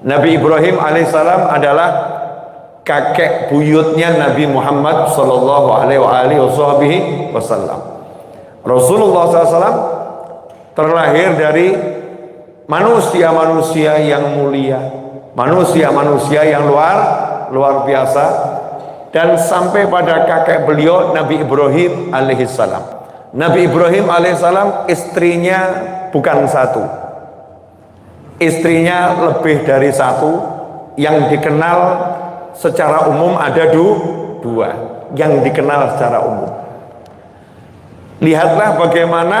Nabi Ibrahim alaihissalam adalah kakek buyutnya Nabi Muhammad sallallahu alaihi wasallam. Rasulullah SAW terlahir dari manusia-manusia yang mulia, manusia-manusia yang luar biasa, dan sampai pada kakek beliau Nabi Ibrahim alaihissalam. Nabi Ibrahim alaihissalam istrinya bukan satu, istrinya lebih dari satu. Yang dikenal secara umum ada dua yang dikenal secara umum. Lihatlah bagaimana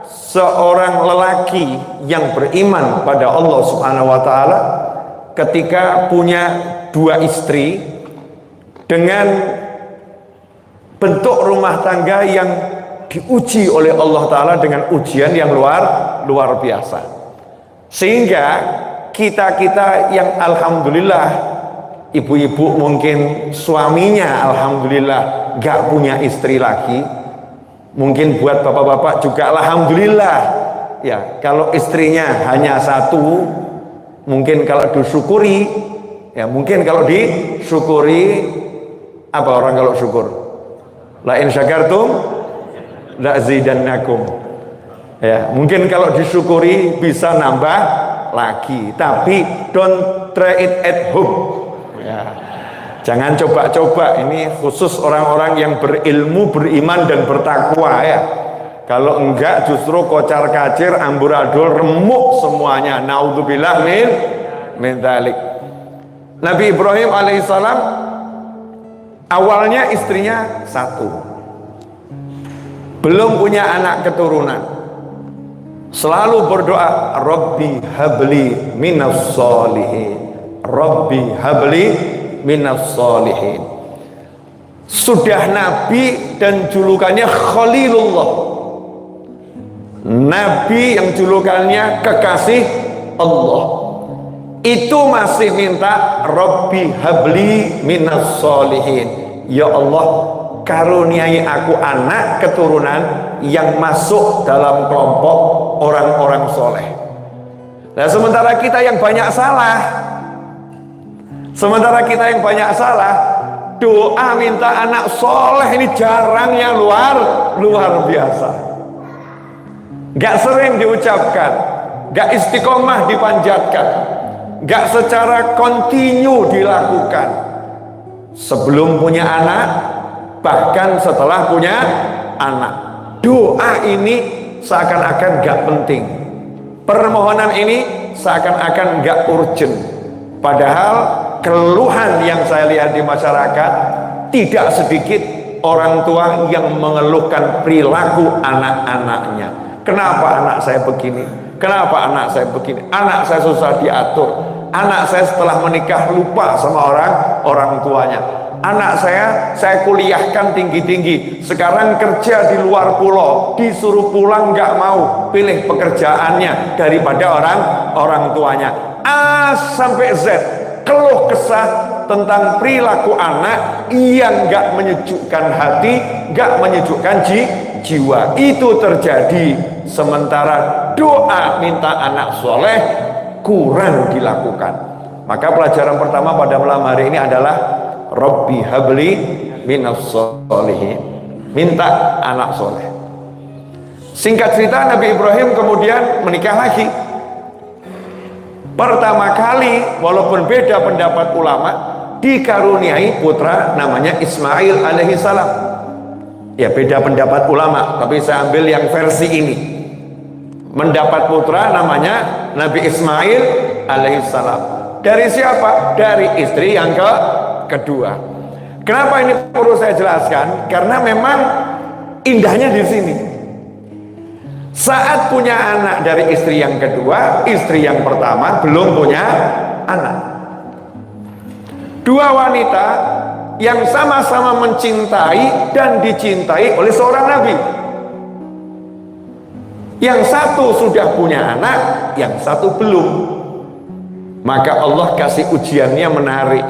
seorang lelaki yang beriman pada Allah Subhanahu wa taala ketika punya dua istri dengan bentuk rumah tangga yang diuji oleh Allah taala dengan ujian yang luar biasa. Sehingga kita yang alhamdulillah, ibu-ibu mungkin suaminya alhamdulillah gak punya istri lagi, mungkin buat bapak-bapak juga alhamdulillah ya, kalau istrinya hanya satu, mungkin kalau disyukuri ya, mungkin kalau disyukuri, apa orang kalau syukur, la in syakartum la azidannakum ya, mungkin kalau disyukuri bisa nambah lagi, tapi don't try it at home ya. Jangan coba-coba, ini khusus orang-orang yang berilmu, beriman dan bertakwa ya. Kalau enggak justru kocar kacir, amburadul, remuk semuanya. Naudzubillah min dzalik. Nabi Ibrahim alaihissalam awalnya istrinya satu, belum punya anak keturunan. Selalu berdoa, Rabbi habli minas sholihin, Rabbi habli minas sholihin. Sudah nabi dan julukannya Khalilullah, nabi yang julukannya kekasih Allah, itu masih minta Rabbi habli minas sholihin, ya Allah karuniai aku anak keturunan yang masuk dalam kelompok orang-orang soleh. Nah, sementara kita yang banyak salah, doa minta anak soleh ini jarangnya luar biasa. Gak sering diucapkan, gak istiqomah dipanjatkan, gak secara kontinu dilakukan. Sebelum punya anak, bahkan setelah punya anak, doa ini seakan-akan gak penting, permohonan ini seakan-akan gak urgent. Padahal keluhan yang saya lihat di masyarakat, tidak sedikit orang tua yang mengeluhkan perilaku anak-anaknya. Kenapa anak saya begini? Kenapa anak saya begini? Anak saya susah diatur. Anak saya setelah menikah lupa sama orang tuanya. Anak saya kuliahkan tinggi-tinggi, sekarang kerja di luar pulau, disuruh pulang nggak mau, pilih pekerjaannya daripada orang tuanya. A sampai Z, keluh kesah tentang perilaku anak yang nggak menyejukkan hati, nggak menyejukkan jiwa. Itu terjadi sementara doa minta anak soleh kurang dilakukan. Maka pelajaran pertama pada malam hari ini adalah Rabbi habli minas sholihin, minta anak soleh. Singkat cerita, Nabi Ibrahim kemudian menikah lagi. Pertama kali, walaupun beda pendapat ulama, dikaruniai putra namanya Ismail alaihissalam. Ya, beda pendapat ulama, tapi saya ambil yang versi ini. Mendapat putra namanya Nabi Ismail alaihissalam. Dari siapa? Dari istri yang kedua. Kenapa ini perlu saya jelaskan? Karena memang indahnya di sini. Saat punya anak dari istri yang kedua, istri yang pertama belum punya anak. Dua wanita yang sama-sama mencintai dan dicintai oleh seorang nabi. Yang satu sudah punya anak, yang satu belum. Maka Allah kasih ujiannya menarik.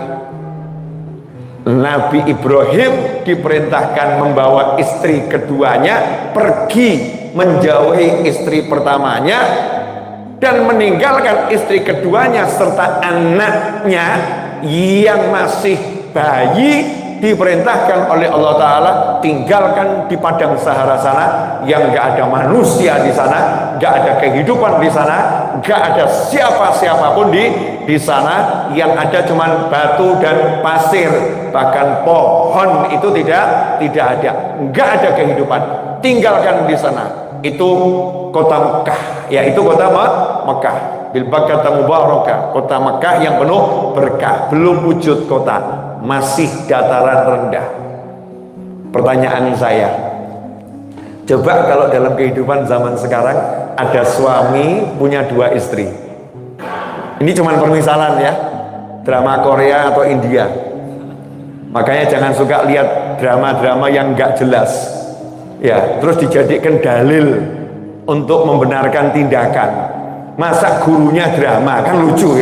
Nabi Ibrahim diperintahkan membawa istri keduanya pergi menjauhi istri pertamanya dan meninggalkan istri keduanya serta anaknya yang masih bayi, diperintahkan oleh Allah Ta'ala tinggalkan di padang Sahara sana yang gak ada manusia di sana, gak ada kehidupan di sana, gak ada siapa-siapapun di sana, yang ada cuman batu dan pasir, bahkan pohon itu tidak ada, gak ada kehidupan. Tinggalkan di sana. Itu kota Mekah, yaitu kota Mekah. Bil Bakkah Mubarakah, kota Mekah yang penuh berkah. Belum wujud kota, masih dataran rendah. Pertanyaan saya, coba kalau dalam kehidupan zaman sekarang ada suami punya 2 istri. Ini cuma permisalan ya, drama Korea atau India. Makanya jangan suka lihat drama-drama yang nggak jelas ya, terus dijadikan dalil untuk membenarkan tindakan. Masa gurunya drama, kan lucu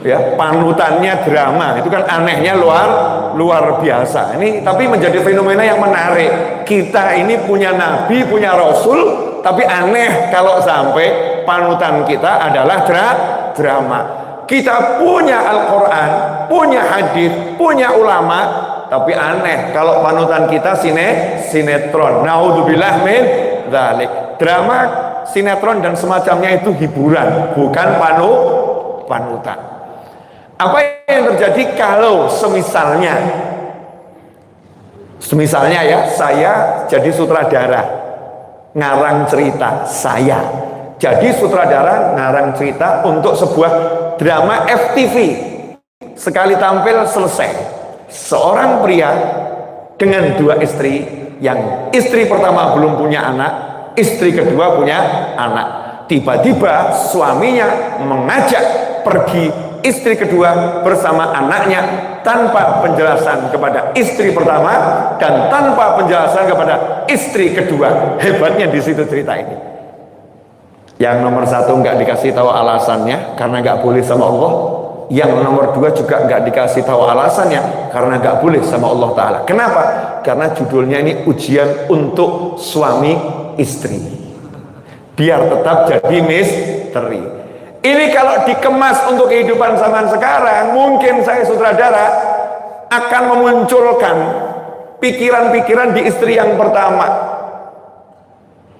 ya, panutannya drama, itu kan anehnya luar biasa. Ini tapi menjadi fenomena yang menarik. Kita ini punya nabi, punya rasul, tapi aneh kalau sampai panutan kita adalah drama. Kita punya Al-Quran, punya hadis, punya ulama, tapi aneh kalau panutan kita sinetron. Naudzubillah min dzalik. Drama, sinetron dan semacamnya itu hiburan, bukan panutan. Apa yang terjadi kalau semisalnya ya, saya jadi sutradara ngarang cerita, saya jadi sutradara ngarang cerita untuk sebuah drama FTV. Sekali tampil selesai, seorang pria dengan 2 istri, yang istri pertama belum punya anak, istri kedua punya anak. Tiba-tiba suaminya mengajak pergi istri kedua bersama anaknya tanpa penjelasan kepada istri pertama dan tanpa penjelasan kepada istri kedua. Hebatnya di situ cerita ini. Yang nomor 1 nggak dikasih tahu alasannya karena nggak boleh sama Allah. Yang nomor 2 juga nggak dikasih tahu alasannya karena nggak boleh sama Allah Ta'ala. Kenapa? Karena judulnya ini ujian untuk suami istri, biar tetap jadi misteri. Ini kalau dikemas untuk kehidupan zaman sekarang, mungkin saya sutradara akan memunculkan pikiran-pikiran di istri yang pertama.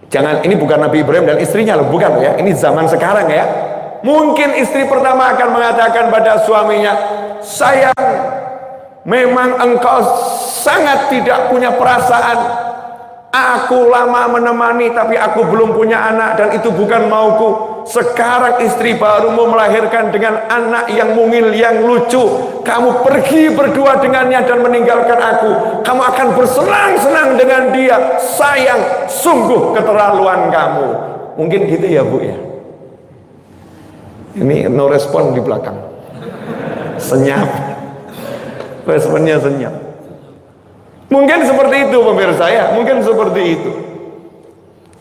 Jangan, ini bukan Nabi Ibrahim dan istrinya loh, bukan ya, ini zaman sekarang ya. Mungkin istri pertama akan mengatakan pada suaminya, sayang, memang engkau sangat tidak punya perasaan. Aku lama menemani tapi aku belum punya anak dan itu bukan mauku. Sekarang istri barumu melahirkan dengan anak yang mungil, yang lucu. Kamu pergi berdua dengannya dan meninggalkan aku. Kamu akan bersenang-senang dengan dia. Sayang, sungguh keterlaluan kamu. Mungkin gitu ya Bu ya. Ini no respon di belakang. Senyap. Responnya senyap. Mungkin seperti itu pemirsa ya, mungkin seperti itu.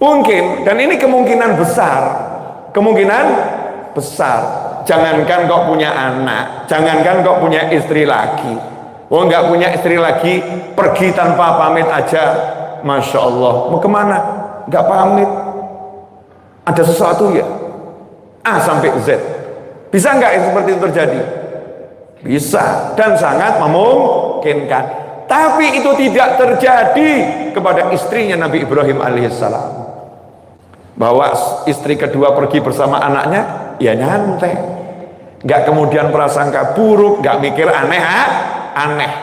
Mungkin, dan ini kemungkinan besar. Kemungkinan besar. Jangankan kok punya anak, jangankan kok punya istri lagi. Oh, nggak punya istri lagi, pergi tanpa pamit aja. Masya Allah, mau kemana? Nggak pamit. Ada sesuatu ya? A sampai Z. Bisa nggak seperti itu terjadi? Bisa, dan sangat memungkinkan. Tapi itu tidak terjadi kepada istrinya Nabi Ibrahim alaihissalam. Bahwa istri kedua pergi bersama anaknya, ya nyantai. Gak kemudian prasangka buruk, gak mikir aneh.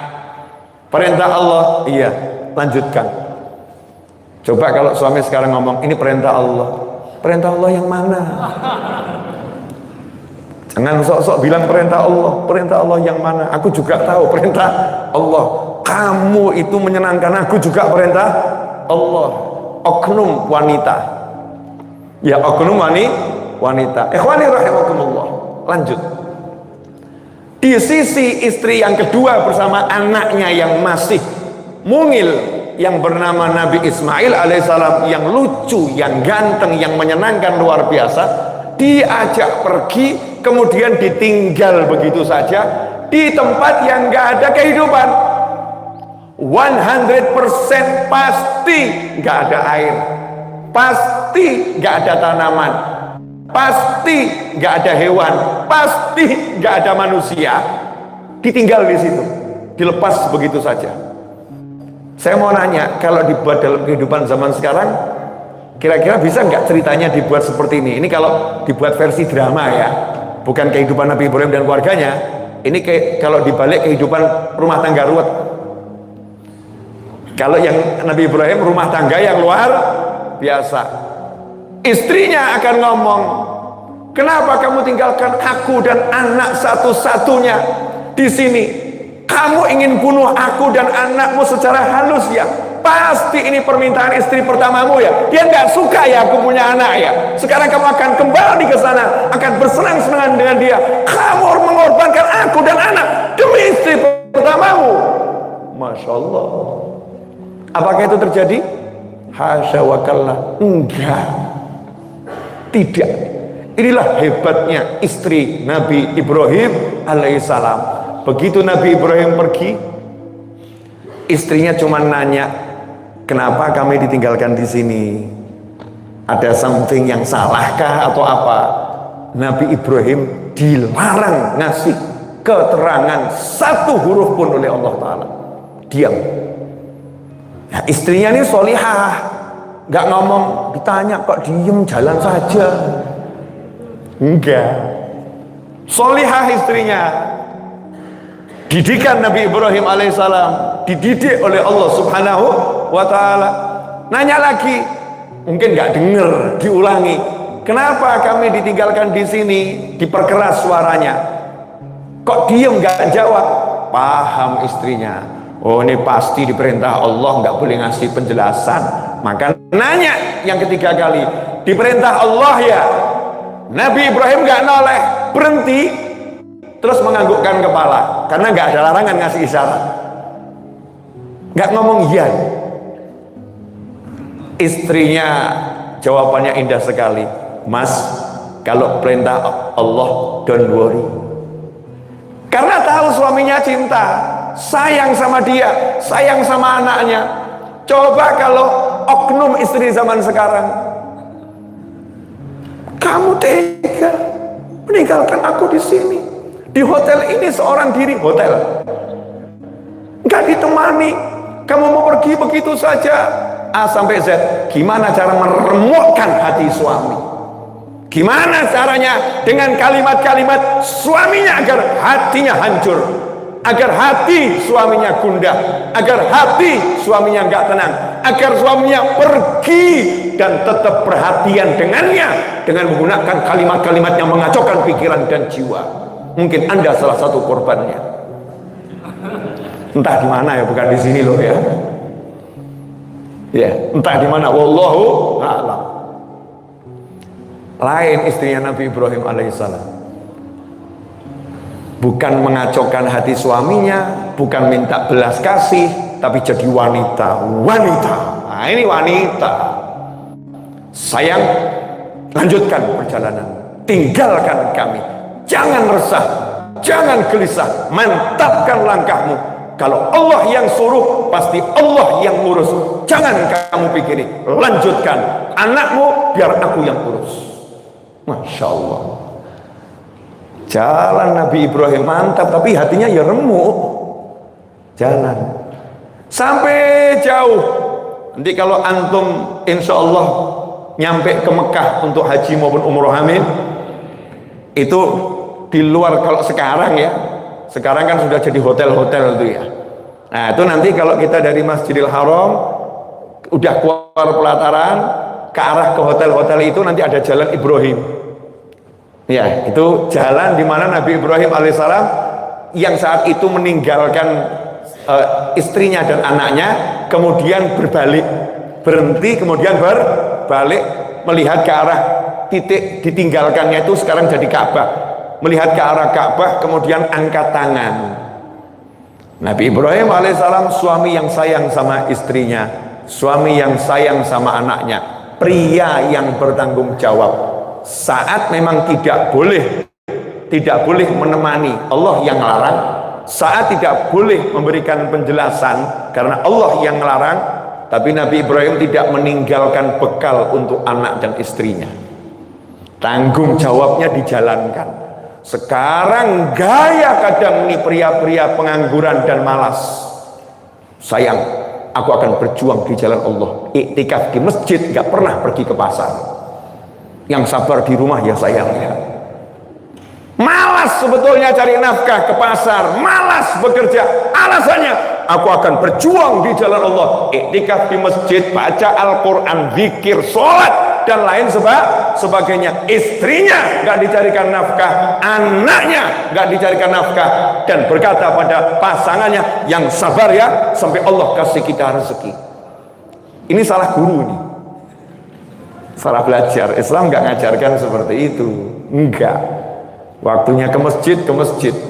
Perintah Allah, iya, lanjutkan. Coba kalau suami sekarang ngomong, ini perintah Allah. Perintah Allah yang mana? Jangan sok-sok bilang perintah Allah yang mana? Aku juga tahu perintah Allah. Kamu itu menyenangkan aku juga perintah Allah. Oknum wanita. Ya, oknum wanita. Ikhwani rahimakumullah. Lanjut. Di sisi istri yang kedua bersama anaknya yang masih mungil, yang bernama Nabi Ismail alaihissalam, yang lucu, yang ganteng, yang menyenangkan luar biasa, diajak pergi, kemudian ditinggal begitu saja di tempat yang gak ada kehidupan. 100% pasti gak ada air, pasti gak ada tanaman, pasti nggak ada hewan, pasti nggak ada manusia, ditinggal di situ, dilepas begitu saja. Saya mau nanya, kalau dibuat dalam kehidupan zaman sekarang, kira-kira bisa nggak ceritanya dibuat seperti ini? Ini kalau dibuat versi drama ya, bukan kehidupan Nabi Ibrahim dan keluarganya. Ini kalau dibalik kehidupan rumah tangga ruwet. Kalau yang Nabi Ibrahim rumah tangga yang luar biasa. Istrinya akan ngomong, kenapa kamu tinggalkan aku dan anak satu-satunya di sini? Kamu ingin bunuh aku dan anakmu secara halus ya? Pasti ini permintaan istri pertamamu ya? Dia nggak suka ya aku punya anak ya? Sekarang kamu akan kembali ke sana, akan bersenang-senang dengan dia. Kamu mengorbankan aku dan anak demi istri pertamamu. Masya Allah. Apakah itu terjadi? Hasya wa kalla. Enggak. Tidak. Inilah hebatnya istri Nabi Ibrahim alaihissalam. Begitu Nabi Ibrahim pergi, istrinya cuma nanya, kenapa kami ditinggalkan di sini? Ada something yang salahkah atau apa? Nabi Ibrahim dilarang ngasih keterangan satu huruf pun oleh Allah Ta'ala. Diam. Nah, istrinya ini solihah, nggak ngomong, ditanya kok diem jalan saja. Enggak. Solihah istrinya. Didikan Nabi Ibrahim alaihissalam, dididik oleh Allah Subhanahu wa ta'ala. Nanya lagi, mungkin nggak dengar, diulangi, kenapa kami ditinggalkan di sini? Diperkeras suaranya. Kok diem nggak jawab? Paham istrinya, oh ini pasti diperintah Allah, nggak boleh ngasih penjelasan. Maka nanya yang ketiga kali, diperintah Allah ya? Nabi Ibrahim nggak noleh, berhenti, terus menganggukkan kepala, karena nggak ada larangan ngasih isyarat, nggak ngomong iya. Istrinya jawabannya indah sekali, Mas, kalau perintah Allah don't worry. Karena tahu suaminya cinta, sayang sama dia, sayang sama anaknya. Coba kalau oknum istri zaman sekarang, kamu tega meninggalkan aku di sini, di hotel ini seorang diri, hotel nggak ditemani, kamu mau pergi begitu saja, A sampai Z. Gimana cara meremukkan hati suami? Gimana caranya dengan kalimat-kalimat suaminya agar hatinya hancur, agar hati suaminya gundah, agar hati suaminya nggak tenang, agar suaminya pergi dan tetap perhatian dengannya dengan menggunakan kalimat-kalimat yang mengacaukan pikiran dan jiwa. Mungkin Anda salah satu korbannya. Entah di mana ya, bukan di sini loh ya. Ya, entah di mana, wallahu a'lam. Lain istrinya Nabi Ibrahim alaihissalam. Bukan mengacaukan hati suaminya, bukan minta belas kasih, tapi jadi wanita. Wanita. Nah, ini wanita. Sayang, lanjutkan perjalanan. Tinggalkan kami. Jangan resah, jangan gelisah, mantapkan langkahmu. Kalau Allah yang suruh, pasti Allah yang ngurus. Jangan kamu pikiri, lanjutkan. Anakmu biar aku yang urus. Masya Allah. Jalan Nabi Ibrahim mantap, tapi hatinya ya remuk. Jalan sampai jauh. Nanti kalau antum insya Allah nyampe ke Mekah untuk haji maupun umroh, amin, itu di luar, kalau sekarang ya, sekarang kan sudah jadi hotel-hotel itu ya. Nah itu nanti kalau kita dari Masjidil Haram udah keluar pelataran ke arah ke hotel-hotel itu, nanti ada jalan Ibrahim ya, itu jalan di mana Nabi Ibrahim alaihissalam yang saat itu meninggalkan istrinya dan anaknya, kemudian berbalik, berhenti, kemudian berbalik melihat ke arah titik ditinggalkannya itu, sekarang jadi Ka'bah, melihat ke arah Ka'bah, kemudian angkat tangan. Nabi Ibrahim alaihissalam suami yang sayang sama istrinya, suami yang sayang sama anaknya, pria yang bertanggung jawab. Saat memang tidak boleh menemani, Allah yang larang. Saat tidak boleh memberikan penjelasan karena Allah yang larang, tapi Nabi Ibrahim tidak meninggalkan bekal untuk anak dan istrinya. tanggung jawabnya dijalankan. Sekarang gaya kadang ini pria-pria pengangguran dan malas. Sayang, aku akan berjuang di jalan Allah, iktikaf di masjid, gak pernah pergi ke pasar. Yang sabar di rumah ya sayangnya. Malas sebetulnya cari nafkah ke pasar, malas bekerja. Alasannya, aku akan berjuang di jalan Allah, iktikaf di masjid, baca Al-Quran, zikir, sholat, dan lain sebagainya. Istrinya gak dicarikan nafkah, anaknya gak dicarikan nafkah, dan berkata pada pasangannya, yang sabar ya sampai Allah kasih kita rezeki. Ini salah guru nih, salah belajar. Islam gak ngajarkan seperti itu, enggak. Waktunya ke masjid,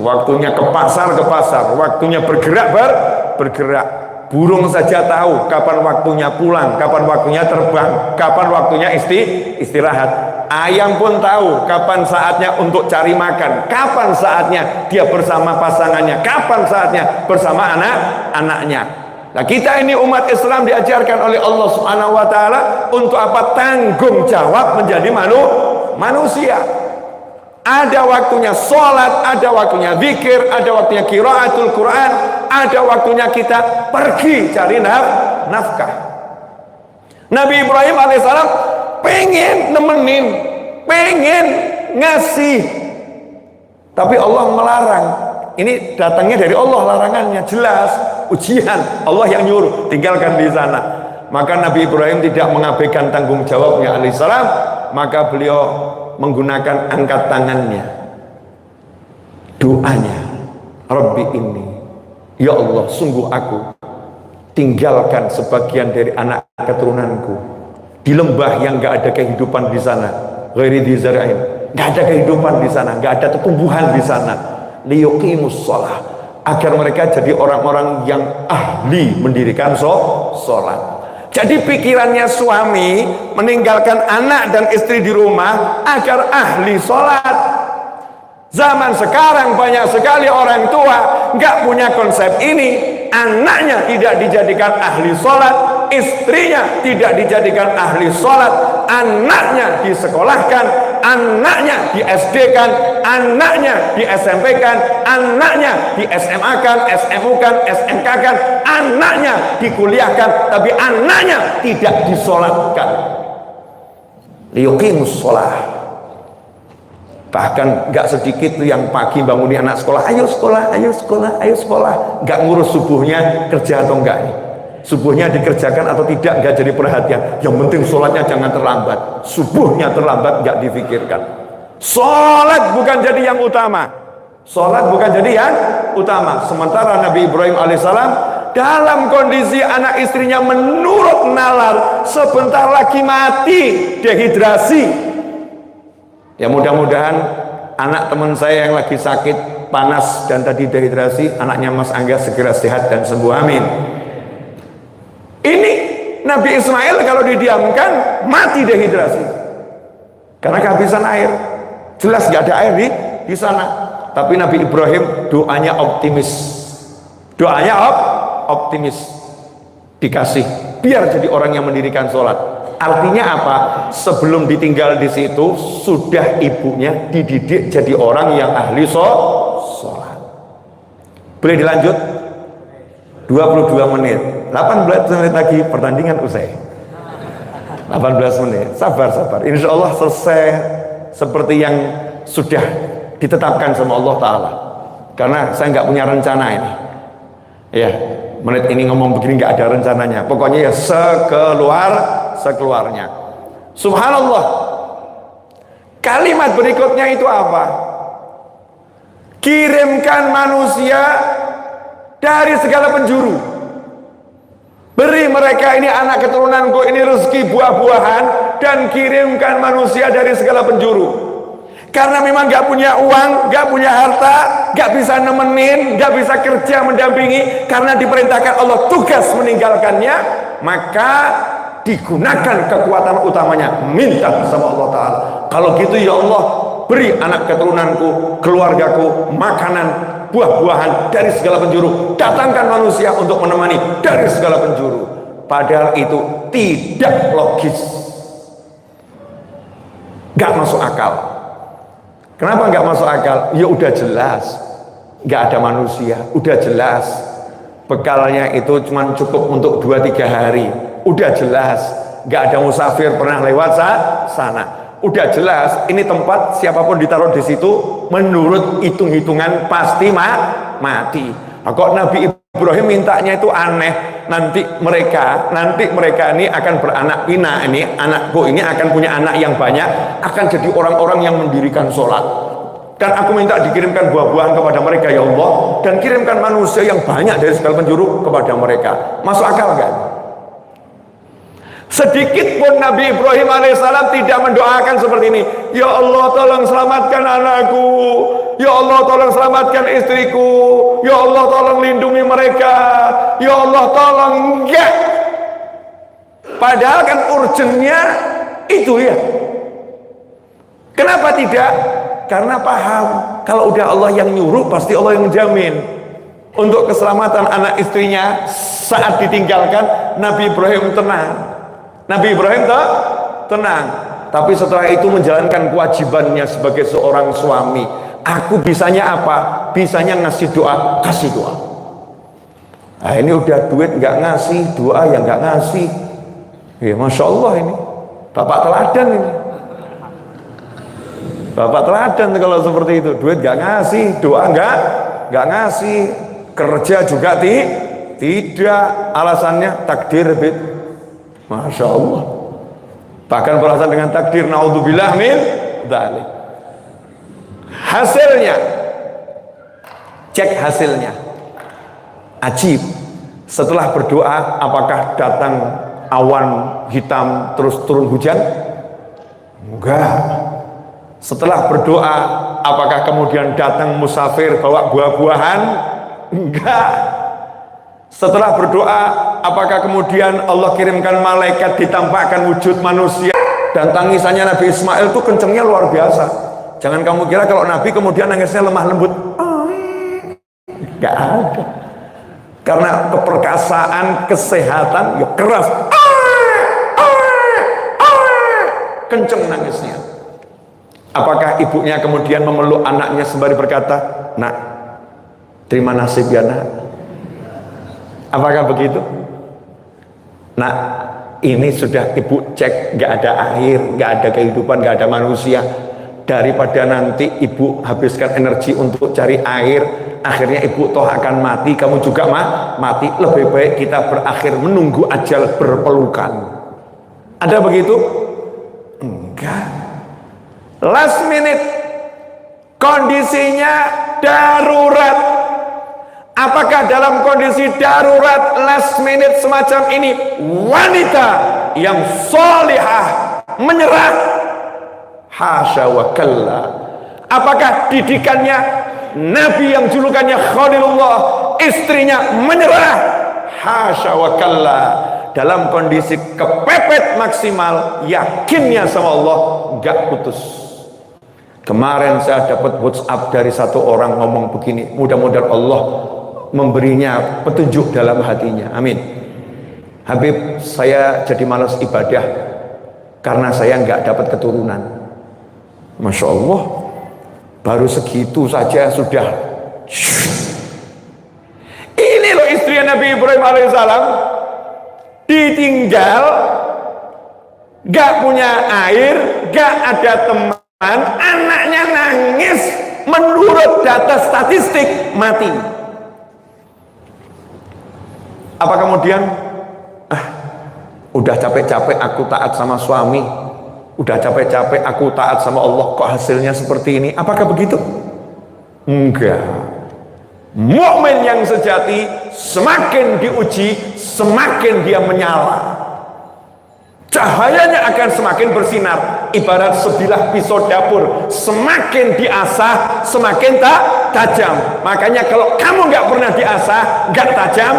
waktunya ke pasar, waktunya bergerak, bergerak. Burung saja tahu kapan waktunya pulang, kapan waktunya terbang, kapan waktunya istirahat. Ayam pun tahu kapan saatnya untuk cari makan, kapan saatnya dia bersama pasangannya, kapan saatnya bersama anak-anaknya. Nah, kita ini umat Islam diajarkan oleh Allah Subhanahu wa taala untuk apa? Tanggung jawab menjadi manusia. Ada waktunya sholat, ada waktunya zikir, ada waktunya qiraatul Quran, ada waktunya kita pergi cari nafkah. Nabi Ibrahim alaihissalam pengen nemenin, pengen ngasih, tapi Allah melarang. Ini datangnya dari Allah larangannya, jelas ujian, Allah yang nyuruh, tinggalkan di sana. Maka Nabi Ibrahim tidak mengabaikan tanggung jawabnya alaihissalam, maka beliau menggunakan angkat tangannya, doanya, Rabbi ini, ya Allah, sungguh aku tinggalkan sebagian dari anak keturunanku di lembah yang gak ada kehidupan di sana, ghairi dzi zar'in, gak ada kehidupan di sana, gak ada tumbuhan di sana, liyuqimus shalah, agar mereka jadi orang-orang yang ahli mendirikan sholat. Jadi pikirannya suami meninggalkan anak dan istri di rumah agar ahli sholat. Zaman sekarang banyak sekali orang tua nggak punya konsep ini. Anaknya tidak dijadikan ahli sholat, istrinya tidak dijadikan ahli sholat, anaknya disekolahkan, anaknya di SD-kan, anaknya di SMP-kan, anaknya di SMA-kan, SMU-kan, SMK-kan, anaknya dikuliahkan, tapi anaknya tidak disolatkan. Liyuqimus sholah. Bahkan gak sedikit tuh yang pagi bangunin anak sekolah, ayo sekolah, ayo sekolah, ayo sekolah. Gak ngurus subuhnya kerja atau enggak nih. Subuhnya dikerjakan atau tidak gak jadi perhatian. Yang penting sholatnya jangan terlambat. Subuhnya terlambat gak difikirkan. Sholat bukan jadi yang utama. Sholat bukan jadi yang utama. Sementara Nabi Ibrahim alaihissalam dalam kondisi anak istrinya menurut nalar, sebentar lagi mati, dehidrasi. Ya mudah-mudahan anak teman saya yang lagi sakit panas dan tadi dehidrasi, anaknya Mas Angga segera sehat dan sembuh, amin. Ini Nabi Ismail kalau didiamkan mati dehidrasi karena kehabisan air. Jelas gak ada air di sana. Tapi Nabi Ibrahim doanya optimis, doanya optimis, dikasih biar jadi orang yang mendirikan sholat. Artinya apa? Sebelum ditinggal di situ sudah ibunya dididik jadi orang yang ahli sholat. Boleh dilanjut? 22 menit, 18 menit lagi pertandingan usai. 18 menit, sabar. Insya Allah selesai seperti yang sudah ditetapkan sama Allah Ta'ala. Karena saya nggak punya rencana ini. Ya, menit ini ngomong begini nggak ada rencananya. Pokoknya ya sekeluarnya. Subhanallah. Kalimat berikutnya itu apa? Kirimkan manusia dari segala penjuru. Beri mereka ini anak keturunanku, ini rezeki buah-buahan, dan kirimkan manusia dari segala penjuru. Karena memang gak punya uang, gak punya harta, gak bisa nemenin, gak bisa kerja mendampingi, karena diperintahkan Allah tugas meninggalkannya, maka digunakan kekuatan utamanya, minta sama Allah Ta'ala. Kalau gitu ya Allah, beri anak keturunanku, keluargaku makanan, buah-buahan dari segala penjuru. Datangkan manusia untuk menemani dari segala penjuru. Padahal itu tidak logis. Nggak masuk akal. Kenapa nggak masuk akal? Ya udah jelas, nggak ada manusia, udah jelas. Bekalnya itu cuma cukup untuk 2-3 hari. Udah jelas, nggak ada musafir pernah lewat sana. Udah jelas, ini tempat siapapun ditaruh di situ, menurut hitung-hitungan pasti mati. Nah, kok Nabi Ibrahim mintanya itu aneh. Nanti mereka ini akan beranak pinak, ini anakku ini akan punya anak yang banyak, akan jadi orang-orang yang mendirikan sholat. Dan aku minta dikirimkan buah-buahan kepada mereka ya Allah, dan kirimkan manusia yang banyak dari segala penjuru kepada mereka. Masuk akal kan? Sedikit pun Nabi Ibrahim alaihissalam tidak mendoakan seperti ini. Ya Allah tolong selamatkan anakku, ya Allah tolong selamatkan istriku, ya Allah tolong lindungi mereka, ya Allah tolong. Enggak. Padahal kan urgennya itu ya. Kenapa tidak? Karena paham kalau udah Allah yang nyuruh pasti Allah yang menjamin. Untuk keselamatan anak istrinya saat ditinggalkan, Nabi Ibrahim tenang. Nabi Ibrahim tenang, tapi setelah itu menjalankan kewajibannya sebagai seorang suami. Aku bisanya apa? Bisanya ngasih doa, kasih doa. Nah ini udah duit nggak ngasih, doa yang nggak ngasih. Ya Masya Allah ini, Bapak teladan ini. Bapak teladan kalau seperti itu, duit nggak ngasih, doa nggak ngasih, kerja juga tidak. Alasannya takdir bid. Masya Allah. Bahkan berasal dengan takdir, naudzubillah min dzalik. Hasilnya, cek hasilnya. Ajib. Setelah berdoa, apakah datang awan hitam terus turun hujan? Enggak. Setelah berdoa, apakah kemudian datang musafir bawa buah-buahan? Enggak. Setelah berdoa, apakah kemudian Allah kirimkan malaikat ditampakkan wujud manusia? Dan tangisannya Nabi Ismail itu kencengnya luar biasa. Jangan kamu kira kalau Nabi kemudian nangisnya lemah lembut. Gak ada. Karena keperkasaan, kesehatan, ya keras. Kenceng nangisnya. Apakah ibunya kemudian memeluk anaknya sembari berkata, "Nak, terima nasib ya nak." Apakah begitu? Nah, ini sudah ibu cek, nggak ada air, nggak ada kehidupan, nggak ada manusia. Daripada nanti ibu habiskan energi untuk cari air, akhirnya ibu toh akan mati, kamu juga mati. Lebih baik kita berakhir menunggu ajal berpelukan. Ada begitu? Enggak. Last minute, kondisinya darurat. Apakah dalam kondisi darurat last minute semacam ini wanita yang solihah menyerah? Hasya wa kalla. Apakah didikannya Nabi yang julukannya Khalilullah, istrinya menyerah? Hasya wa kalla. Dalam kondisi kepepet maksimal, yakinnya sama Allah gak putus. Kemarin saya dapat WhatsApp dari satu orang ngomong begini, mudah-mudahan Allah memberinya petunjuk dalam hatinya, amin. Habib, saya jadi malas ibadah karena saya nggak dapat keturunan. Masya Allah, baru segitu saja sudah. Ini loh istri Nabi Ibrahim alaihissalam, ditinggal, nggak punya air, nggak ada teman, anaknya nangis, menurut data statistik mati. Apa kemudian udah capek-capek aku taat sama suami, udah capek-capek aku taat sama Allah, kok hasilnya seperti ini? Apakah begitu? Enggak. Mukmin yang sejati semakin diuji, semakin dia menyala. Cahayanya akan semakin bersinar, ibarat sebilah pisau dapur, semakin diasah semakin tajam. Makanya kalau kamu nggak pernah diasah, nggak tajam.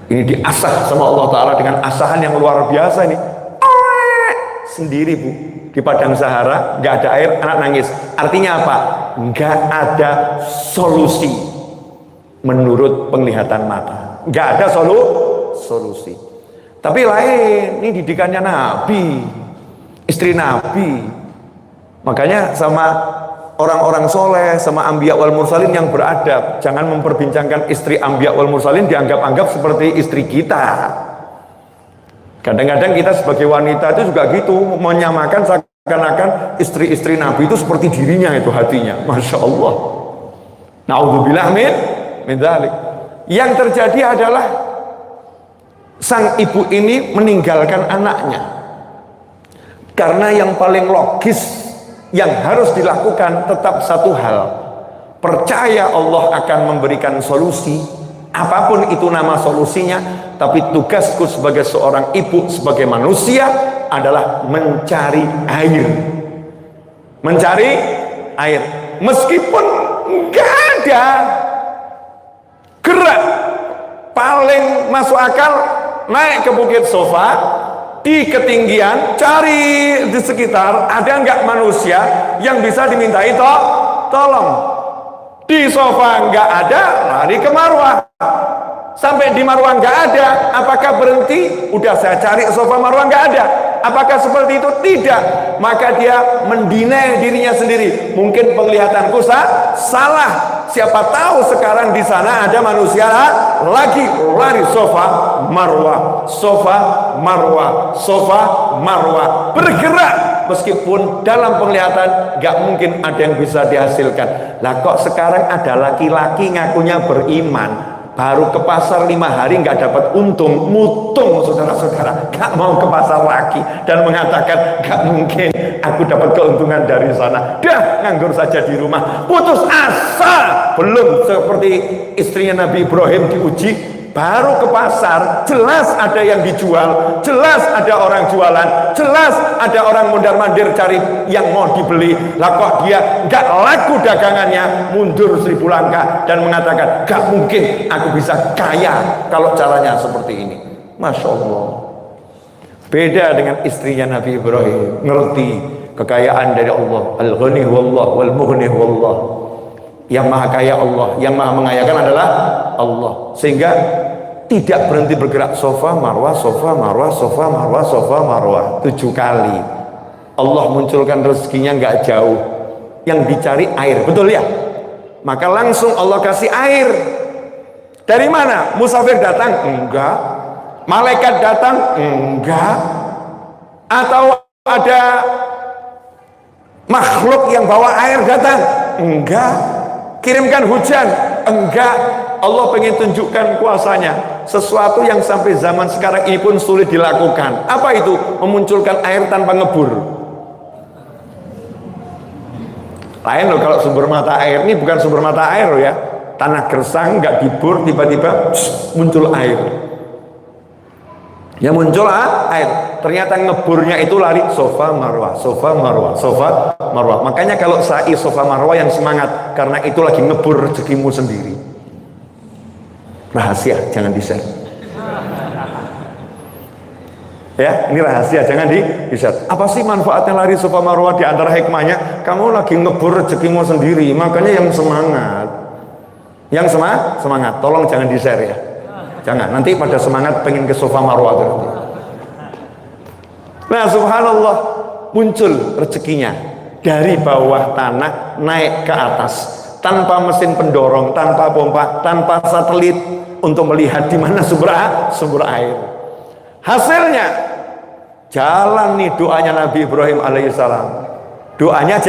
Ini diasah sama Allah Ta'ala dengan asahan yang luar biasa ini. Sendiri bu, di padang Sahara nggak ada air, anak nangis. Artinya apa? Nggak ada solusi menurut penglihatan mata, nggak ada solusi. Tapi lain, ini didikannya Nabi. istri Nabi. Makanya sama orang-orang soleh, sama anbiya wal mursalin yang beradab, jangan memperbincangkan istri anbiya wal mursalin dianggap-anggap seperti istri kita. Kadang-kadang kita sebagai wanita itu juga gitu, menyamakan seakan-akan istri-istri Nabi itu seperti dirinya itu hatinya. Masya Allah. Na'udzubillah min dzalik. Yang terjadi adalah sang ibu ini meninggalkan anaknya. Karena yang paling logis yang harus dilakukan tetap satu hal, percaya Allah akan memberikan solusi, apapun itu nama solusinya, tapi tugasku sebagai seorang ibu, sebagai manusia adalah mencari air. Mencari air, meskipun nggak ada gerak, paling masuk akal naik ke bukit Sofa, di ketinggian, cari di sekitar ada nggak manusia yang bisa dimintai tolong. Di Sofa nggak ada, lari ke Marwah. Sampai di Marwah nggak ada, apakah berhenti? Udah saya cari Sofa Marwah nggak ada. Apakah seperti itu? Tidak. Maka dia mendinai dirinya sendiri. Mungkin penglihatanku salah. Siapa tahu sekarang di sana ada manusia lagi lari Sofa Marwah, Sofa Marwah, Sofa Marwah, bergerak meskipun dalam penglihatan nggak mungkin ada yang bisa dihasilkan. Lah kok sekarang ada laki-laki ngakunya beriman, baru ke pasar 5 hari nggak dapat untung, mutung saudara-saudara, nggak mau ke pasar lagi dan mengatakan nggak mungkin aku dapat keuntungan dari sana, dah nganggur saja di rumah, putus asa. Belum seperti istrinya Nabi Ibrahim diuji, baru ke pasar, jelas ada yang dijual, jelas ada orang jualan, jelas ada orang mondar-mandir cari yang mau dibeli. Lah kok dia nggak laku dagangannya, mundur 1000 langkah dan mengatakan gak mungkin aku bisa kaya kalau caranya seperti ini. Masya Allah. Beda dengan istrinya Nabi Ibrahim, ngerti kekayaan dari Allah. Al-Ghani wallah wal mughni wallah. Yang maha kaya Allah, yang maha mengayakan adalah Allah. Sehingga tidak berhenti bergerak, Sofa Marwah, Sofa Marwah, Sofa Marwah, Sofa Marwah 7 kali. Allah munculkan rezekinya nggak jauh, yang dicari air, betul ya? Maka langsung Allah kasih air. Dari mana? Musafir datang? Enggak. Malaikat datang? Enggak. Atau ada makhluk yang bawa air datang? Enggak. Kirimkan hujan? Enggak. Allah pengen tunjukkan kuasanya, sesuatu yang sampai zaman sekarang ini pun sulit dilakukan. Apa itu? Memunculkan air tanpa ngebur. Lain loh kalau sumber mata air, ini bukan sumber mata air loh ya, tanah gersang, nggak dibur, tiba-tiba muncul air. Ya muncul air, ternyata ngeburnya itu lari Sofa Marwah, Sofa Marwah, Sofa Marwah. Makanya kalau sa'i Sofa Marwah yang semangat, karena itu lagi ngebur rezekimu sendiri. Rahasia, jangan di-share. Ya, ini rahasia, jangan di-share. Apa sih manfaatnya lari Sofa Marwah? Di antara hikmahnya, kamu lagi ngebur rezekimu sendiri. Makanya yang semangat, semangat, tolong jangan di-share ya. Jangan, nanti pada semangat pengen ke Sofa Marwah nanti. Nah subhanallah, muncul rezekinya dari bawah tanah naik ke atas, tanpa mesin pendorong, tanpa pompa, tanpa satelit untuk melihat di mana sumber air. Hasilnya jalan nih doanya Nabi Ibrahim alaihissalam. Doanya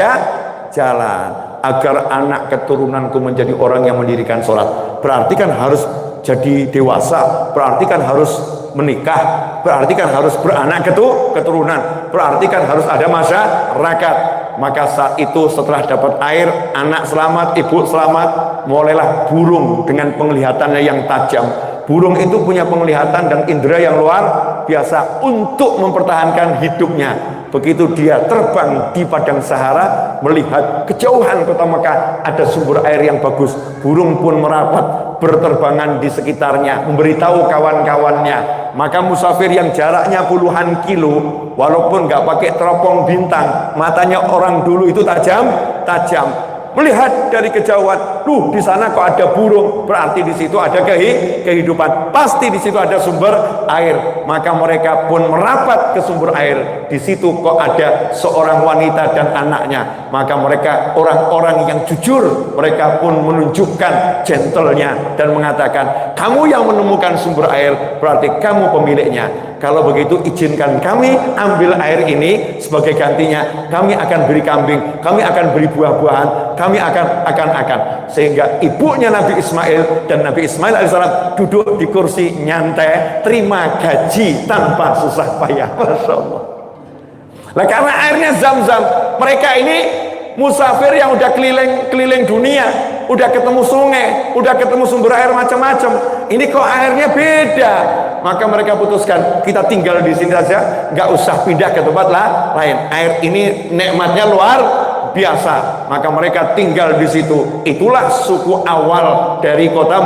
jalan agar anak keturunanku menjadi orang yang mendirikan sholat. Berarti kan harus jadi dewasa, berarti kan harus menikah, berarti kan harus beranak keturunan, berarti kan harus ada masyarakat. Maka saat itu setelah dapat air, anak selamat, ibu selamat, mulailah burung dengan penglihatannya yang tajam. Burung itu punya penglihatan dan indera yang luar biasa untuk mempertahankan hidupnya. Begitu dia terbang di padang Sahara, melihat kejauhan kota Mekah ada sumber air yang bagus, burung pun merapat berterbangan di sekitarnya, memberitahu kawan-kawannya. Maka musafir yang jaraknya puluhan kilo, walaupun nggak pakai teropong bintang, matanya orang dulu itu tajam, melihat dari kejauhan di sana kok ada burung, berarti di situ ada kehidupan, pasti di situ ada sumber air. Maka mereka pun merapat ke sumber air. Di situ kok ada seorang wanita dan anaknya. Maka mereka orang-orang yang jujur, mereka pun menunjukkan gentlenya dan mengatakan, kamu yang menemukan sumber air, berarti kamu pemiliknya. Kalau begitu izinkan kami ambil air ini, sebagai gantinya kami akan beri kambing, kami akan beri buah-buahan, kami akan. Sehingga ibunya Nabi Ismail dan Nabi Ismail alaihissalam duduk di kursi nyantai, terima gaji tanpa susah payah. Masya Allah. Nah, karena airnya Zam-Zam, mereka ini musafir yang udah keliling dunia, udah ketemu sungai, udah ketemu sumber air macam-macam. Ini kok airnya beda. Maka mereka putuskan, kita tinggal di sini saja, nggak usah pindah ke tempat lain. Air ini nikmatnya luar biasa. Maka mereka tinggal di situ. Itulah suku awal dari kota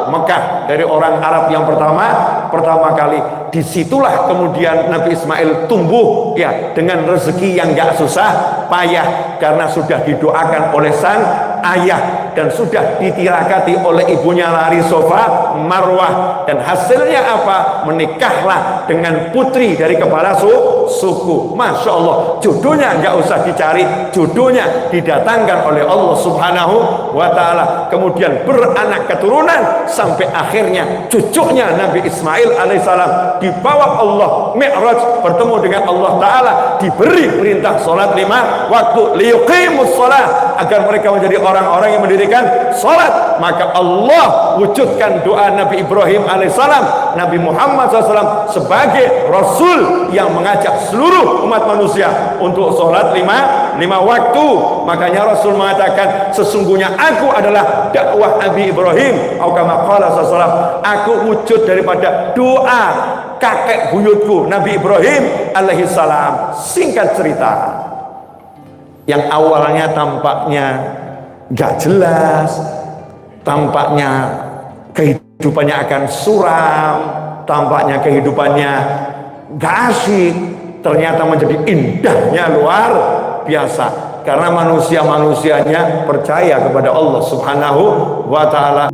Mekah, dari orang Arab yang pertama kali. Disitulah kemudian Nabi Ismail tumbuh ya dengan rezeki yang nggak susah payah, karena sudah didoakan oleh sang ayah dan sudah ditirakati oleh ibunya lari Sofa Marwah, dan hasilnya apa? Menikahlah dengan putri dari kepala suku. Masya Allah, jodohnya nggak usah dicari, jodohnya didatangkan oleh Allah Subhanahu wa Ta'ala. Kemudian beranak keturunan sampai akhirnya cucunya Nabi Ismail alaihissalam dibawa Allah Mi'raj, bertemu dengan Allah Ta'ala, diberi perintah sholat 5 waktu, liyuqimus sholat, agar mereka menjadi orang-orang yang mendirikan sholat. Maka Allah wujudkan doa Nabi Ibrahim alaihissalam, Nabi Muhammad SAW sebagai Rasul yang mengajak seluruh umat manusia untuk sholat 5 waktu. Makanya Rasul mengatakan, sesungguhnya aku adalah dakwah Nabi Ibrahim, atau kama qala sallallahu, aku wujud daripada doa kakek buyutku Nabi Ibrahim alaihissalam. Singkat cerita, yang awalnya tampaknya gak jelas, tampaknya kehidupannya akan suram, tampaknya kehidupannya gak asik, ternyata menjadi indahnya luar biasa, karena manusia-manusianya percaya kepada Allah Subhanahu wa Ta'ala.